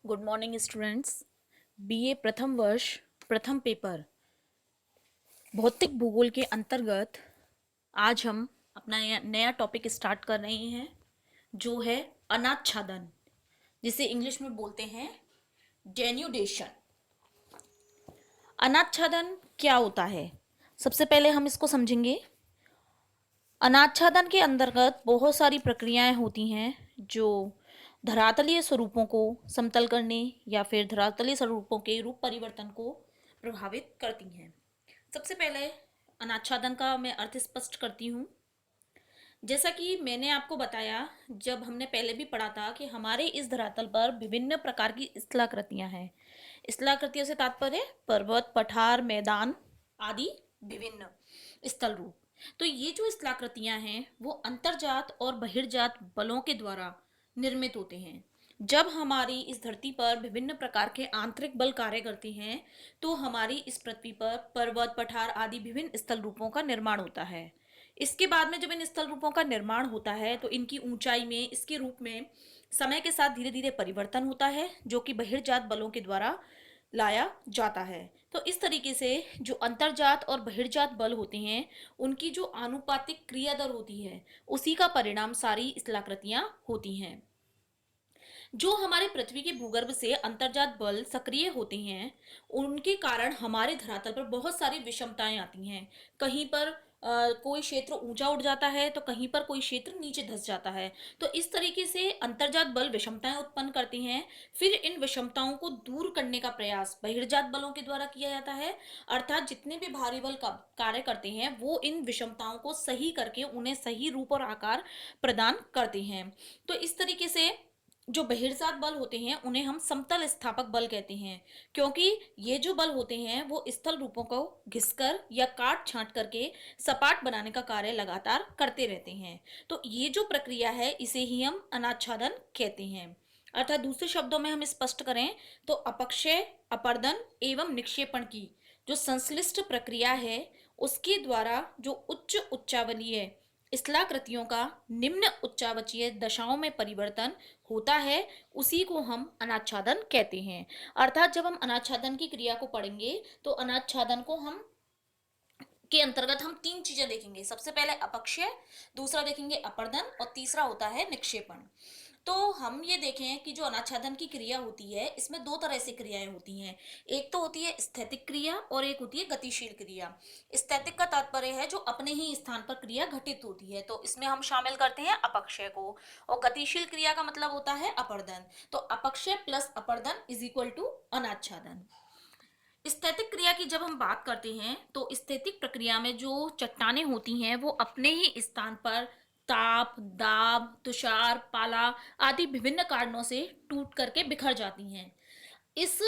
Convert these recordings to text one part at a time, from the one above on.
Good morning students. BA प्रथम वर्ष प्रथम पेपर भौतिक भूगोल के अंतर्गत आज हम अपना नया टॉपिक स्टार्ट कर रहे हैं जो है अनाच्छादन, जिसे इंग्लिश में बोलते हैं डेन्यूडेशन। अनाच्छादन क्या होता है, सबसे पहले हम इसको समझेंगे। अनाच्छादन के अंतर्गत बहुत सारी प्रक्रियाएं होती हैं जो धरातलीय स्वरूपों को समतल करने या फिर धरातलीय स्वरूपों के रूप परिवर्तन को प्रभावित करती हैं। सबसे पहले अनाच्छादन का मैं अर्थ स्पष्ट करती हूँ। जैसा कि मैंने आपको बताया, जब हमने पहले भी पढ़ा था कि हमारे इस धरातल पर विभिन्न प्रकार की स्थलाकृतियां हैं। स्थलाकृतियों से तात्पर्य पर्वत, पठार, मैदान आदि विभिन्न स्थल रूप। तो ये जो स्थलाकृतियां हैं वो अंतर्जात और बहिर्जात बलों के द्वारा निर्मित होते हैं। जब हमारी इस धरती पर विभिन्न प्रकार के आंतरिक बल कार्य करते हैं तो हमारी इस पृथ्वी पर पर्वत, पठार आदि विभिन्न स्थल रूपों का निर्माण होता है। इसके बाद में जब इन स्थल रूपों का निर्माण होता है तो इनकी ऊंचाई में, इसके रूप में समय के साथ धीरे धीरे परिवर्तन होता है, जो कि बहिर्जात बलों के द्वारा लाया जाता है। तो इस तरीके से जो अंतर्जात और बहिर्जात बल होते हैं उनकी जो आनुपातिक क्रिया दर होती है उसी का परिणाम सारी स्थलाकृतियां होती हैं। जो हमारे पृथ्वी के भूगर्भ से अंतर्जात बल सक्रिय होते हैं उनके कारण हमारे धरातल पर बहुत सारी विषमताएं आती हैं। कहीं पर कोई क्षेत्र ऊंचा उठ जाता है तो कहीं पर कोई क्षेत्र नीचे धंस जाता है। तो इस तरीके से अंतर्जात बल विषमताएं उत्पन्न करते हैं। फिर इन विषमताओं को दूर करने का प्रयास बहिर्जात बलों के द्वारा किया जाता है। अर्थात जितने भी भारी बल का कार्य करते हैं वो इन विषमताओं को सही करके उन्हें सही रूप और आकार प्रदान करते हैं। तो इस तरीके से जो बहिर्जात बल होते हैं उन्हें हम समतल स्थापक बल कहते हैं, क्योंकि ये जो बल होते हैं वो स्थल रूपों को घिसकर या काट छांट करके सपाट बनाने का कार्य लगातार करते रहते हैं। तो ये जो प्रक्रिया है इसे ही हम अनाच्छादन कहते हैं। अर्थात दूसरे शब्दों में हम स्पष्ट करें तो अपक्षय, अपर्दन एवं निक्षेपण की जो संश्लिष्ट प्रक्रिया है उसके द्वारा जो उच्च उच्चावलीय स्थलाकृतियों का निम्न उच्चावचीय दशाओं में परिवर्तन होता है, उसी को हम अनाच्छादन कहते हैं। अर्थात जब हम अनाच्छादन की क्रिया को पढ़ेंगे तो अनाच्छादन को हम के अंतर्गत हम तीन चीजें देखेंगे। सबसे पहले अपक्षय, दूसरा देखेंगे अपर्दन और तीसरा होता है निक्षेपण। तो हम ये देखें कि जो अनाच्छादन की क्रिया होती है इसमें दो तरह से क्रियाएं होती हैं। एक तो होती है स्थैतिक क्रिया और एक होती है गतिशील क्रिया। स्थैतिक का तात्पर्य है जो अपने ही स्थान पर क्रिया घटित होती है, तो इसमें हम शामिल करते हैं अपक्षय को। और गतिशील क्रिया का मतलब होता है अपर्दन। तो अपक्षय प्लस अपर्दन इज इक्वल टू अनाच्छादन। स्थैतिक क्रिया की जब हम बात करते हैं तो स्थैतिक प्रक्रिया में जो चट्टानें होती हैं वो अपने ही स्थान पर ताप, दाब, तुषार, पाला आदि विभिन्न कारणों से टूट करके बिखर जाती हैं। इस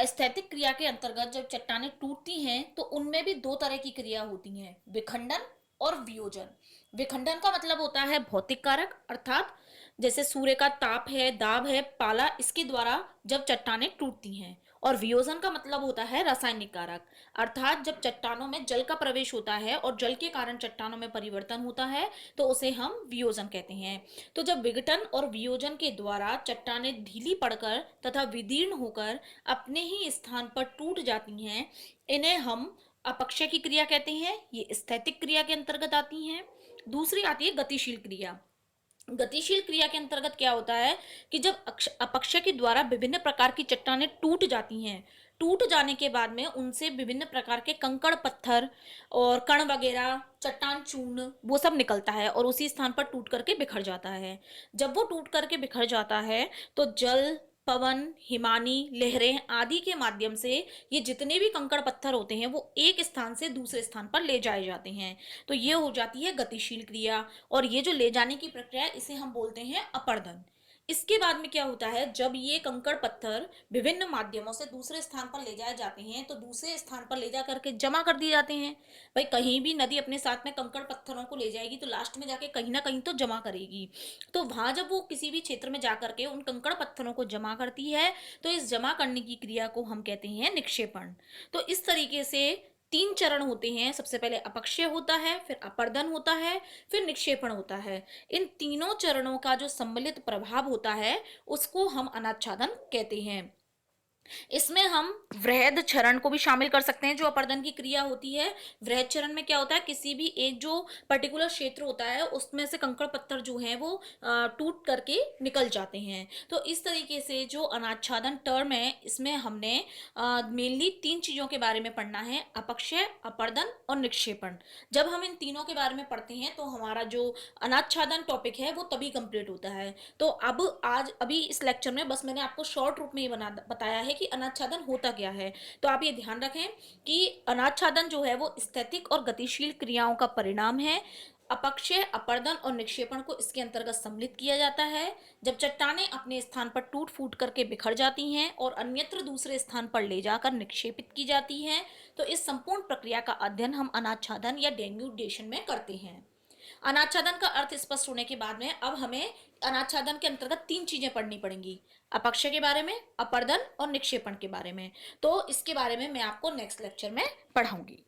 स्थैतिक क्रिया के अंतर्गत जब चट्टानें टूटती हैं तो उनमें भी दो तरह की क्रिया होती हैं, विखंडन और वियोजन। विखंडन का मतलब होता है भौतिक कारक, अर्थात जैसे सूर्य का ताप है, दाब है, पाला, इसके द्वारा जब चट्टानें टूटती हैं। और वियोजन का मतलब होता है रासायनिक कारक, अर्थात जब चट्टानों में जल का प्रवेश होता है और जल के कारण चट्टानों में परिवर्तन होता है तो उसे हम वियोजन कहते हैं। तो जब विघटन और वियोजन के द्वारा चट्टानें ढीली पड़कर तथा विदीर्ण होकर अपने ही स्थान पर टूट जाती हैं, इन्हें हम अपक्षय की क्रिया कहते हैं। ये स्थैतिक क्रिया के अंतर्गत आती हैं। दूसरी आती है गतिशील क्रिया। गतिशील क्रिया के अंतर्गत क्या होता है कि जब अपक्षय के द्वारा विभिन्न प्रकार की चट्टानें टूट जाती हैं, टूट जाने के बाद में उनसे विभिन्न प्रकार के कंकड़, पत्थर और कण वगैरह, चट्टान चूर्ण वो सब निकलता है और उसी स्थान पर टूट करके बिखर जाता है। जब वो टूट करके बिखर जाता है तो जल, पवन, हिमानी, लहरें आदि के माध्यम से ये जितने भी कंकड़ पत्थर होते हैं वो एक स्थान से दूसरे स्थान पर ले जाए जाते हैं। तो ये हो जाती है गतिशील क्रिया। और ये जो ले जाने की प्रक्रिया है इसे हम बोलते हैं अपर्दन। इसके बाद में क्या होता है, जब ये कंकड़ पत्थर विभिन्न माध्यमों से दूसरे स्थान पर ले जाए जाते हैं तो दूसरे स्थान पर ले जा करके जमा कर दिए जाते हैं। भाई कहीं भी नदी अपने साथ में कंकड़ पत्थरों को ले जाएगी तो लास्ट में जाके कहीं ना कहीं तो जमा करेगी। तो वहां जब वो किसी भी क्षेत्र में जा करके उन कंकड़ पत्थरों को जमा करती है तो इस जमा करने की क्रिया को हम कहते हैं निक्षेपण। तो इस तरीके से तीन चरण होते हैं। सबसे पहले अपक्षय होता है, फिर अपर्दन होता है, फिर निक्षेपण होता है। इन तीनों चरणों का जो सम्मिलित प्रभाव होता है उसको हम अनाच्छादन कहते हैं। इसमें हम वृहद चरण को भी शामिल कर सकते हैं, जो अपर्दन की क्रिया होती है। वृहद चरण में क्या होता है, किसी भी एक जो पर्टिकुलर क्षेत्र होता है उसमें से कंकड़ पत्थर जो है वो टूट करके निकल जाते हैं। तो इस तरीके से जो अनाच्छादन टर्म है इसमें हमने मेनली तीन चीजों के बारे में पढ़ना है: अपक्षय, अपर्दन और निक्षेपण। जब हम इन तीनों के बारे में पढ़ते हैं तो हमारा जो अनाच्छादन टॉपिक है वो तभी कंप्लीट होता है। तो अब आज अभी इस लेक्चर में बस मैंने आपको शॉर्ट रूप में ये बताया है कि अनाच्छादन होता क्या है। तो आप ये ध्यान रखें कि अनाच्छादन जो है वो स्थैतिक और गतिशील क्रियाओं का परिणाम है। अपक्षय, अपर्दन और निक्षेपण को इसके अंतर्गत सम्मिलित किया जाता है। जब चट्टानें अपने स्थान पर टूट फूट करके बिखर जाती हैं और अन्यत्र दूसरे स्थान पर ले जाकर निक्षेपित की जाती हैं, तो इस संपूर्ण प्रक्रिया का अध्ययन हम अनाच्छादन या डेन्यूडेशन में करते हैं। अनाच्छादन का अर्थ स्पष्ट होने के बाद में अब हमें अनाच्छादन के अंतर्गत तीन चीजें पढ़नी पड़ेंगी: अपक्षय के बारे में, अपर्दन और निक्षेपण के बारे में। तो इसके बारे में मैं आपको नेक्स्ट लेक्चर में पढ़ाऊंगी।